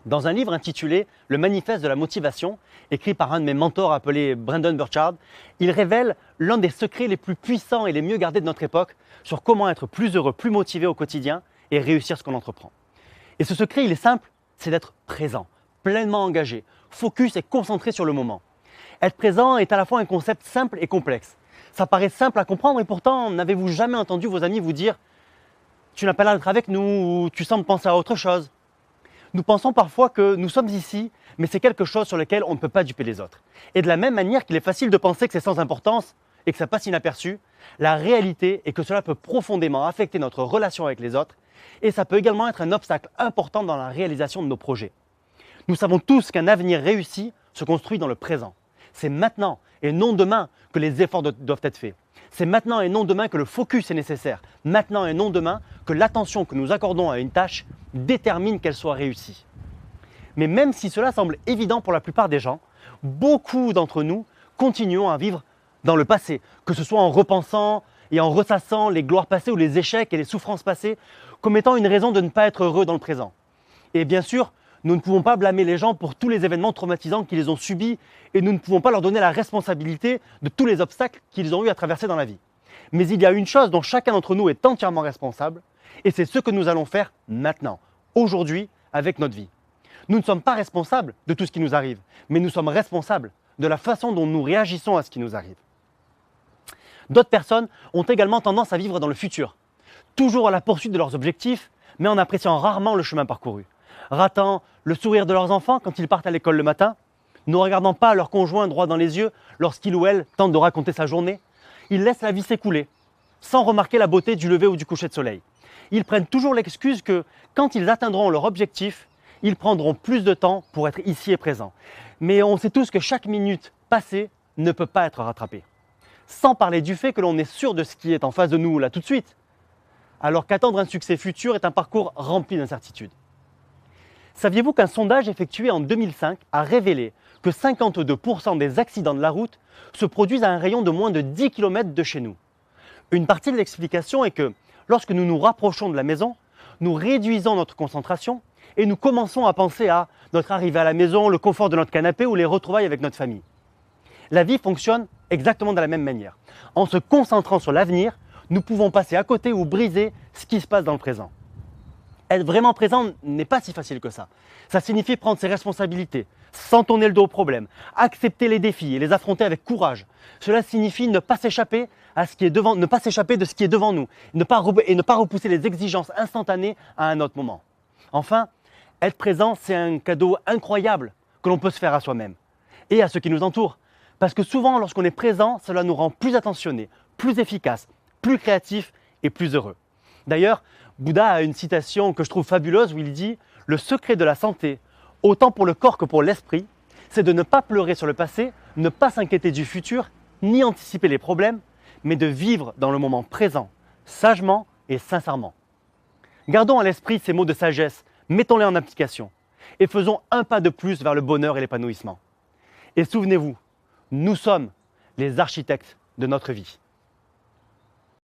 Dans un livre intitulé Le Manifeste de la motivation, écrit par un de mes mentors appelé Brendon Burchard, il révèle l'un des secrets les plus puissants et les mieux gardés de notre époque sur comment être plus heureux, plus motivé au quotidien et réussir ce qu'on entreprend. Et ce secret, il est simple, c'est d'être présent, pleinement engagé, focus et concentré sur le moment. Être présent est à la fois un concept simple et complexe. Ça paraît simple à comprendre et pourtant, n'avez-vous jamais entendu vos amis vous dire « tu n'as pas l'air d'être avec nous » ou « tu sembles penser à autre chose ». Nous pensons parfois que nous sommes ici, mais c'est quelque chose sur lequel on ne peut pas duper les autres. Et de la même manière qu'il est facile de penser que c'est sans importance et que ça passe inaperçu, la réalité est que cela peut profondément affecter notre relation avec les autres et ça peut également être un obstacle important dans la réalisation de nos projets. Nous savons tous qu'un avenir réussi se construit dans le présent. C'est maintenant et non demain que les efforts doivent être faits. C'est maintenant et non demain que le focus est nécessaire. Maintenant et non demain que l'attention que nous accordons à une tâche détermine qu'elle soit réussie. Mais même si cela semble évident pour la plupart des gens, beaucoup d'entre nous continuons à vivre dans le passé, que ce soit en repensant et en ressassant les gloires passées ou les échecs et les souffrances passées comme étant une raison de ne pas être heureux dans le présent. Et bien sûr, nous ne pouvons pas blâmer les gens pour tous les événements traumatisants qu'ils ont subis et nous ne pouvons pas leur donner la responsabilité de tous les obstacles qu'ils ont eu à traverser dans la vie. Mais il y a une chose dont chacun d'entre nous est entièrement responsable et c'est ce que nous allons faire maintenant, aujourd'hui, avec notre vie. Nous ne sommes pas responsables de tout ce qui nous arrive, mais nous sommes responsables de la façon dont nous réagissons à ce qui nous arrive. D'autres personnes ont également tendance à vivre dans le futur, toujours à la poursuite de leurs objectifs, mais en appréciant rarement le chemin parcouru, ratant le sourire de leurs enfants quand ils partent à l'école le matin, ne regardant pas leur conjoint droit dans les yeux lorsqu'il ou elle tente de raconter sa journée. Ils laissent la vie s'écouler, sans remarquer la beauté du lever ou du coucher de soleil. Ils prennent toujours l'excuse que, quand ils atteindront leur objectif, ils prendront plus de temps pour être ici et présent. Mais on sait tous que chaque minute passée ne peut pas être rattrapée. Sans parler du fait que l'on est sûr de ce qui est en face de nous là tout de suite, alors qu'attendre un succès futur est un parcours rempli d'incertitudes. Saviez-vous qu'un sondage effectué en 2005 a révélé que 52% des accidents de la route se produisent à un rayon de moins de 10 km de chez nous? Une partie de l'explication est que lorsque nous nous rapprochons de la maison, nous réduisons notre concentration et nous commençons à penser à notre arrivée à la maison, le confort de notre canapé ou les retrouvailles avec notre famille. La vie fonctionne exactement de la même manière. En se concentrant sur l'avenir, nous pouvons passer à côté ou briser ce qui se passe dans le présent. Être vraiment présent n'est pas si facile que ça. Ça signifie prendre ses responsabilités, sans tourner le dos aux problèmes, accepter les défis et les affronter avec courage. Cela signifie ne pas s'échapper de ce qui est devant nous et ne pas repousser les exigences instantanées à un autre moment. Enfin, être présent, c'est un cadeau incroyable que l'on peut se faire à soi-même et à ceux qui nous entourent. Parce que souvent, lorsqu'on est présent, cela nous rend plus attentionnés, plus efficaces, plus créatifs et plus heureux. D'ailleurs, Bouddha a une citation que je trouve fabuleuse où il dit « Le secret de la santé, autant pour le corps que pour l'esprit, c'est de ne pas pleurer sur le passé, ne pas s'inquiéter du futur, ni anticiper les problèmes, mais de vivre dans le moment présent, sagement et sincèrement. » Gardons à l'esprit ces mots de sagesse, mettons-les en application et faisons un pas de plus vers le bonheur et l'épanouissement. Et souvenez-vous, nous sommes les architectes de notre vie.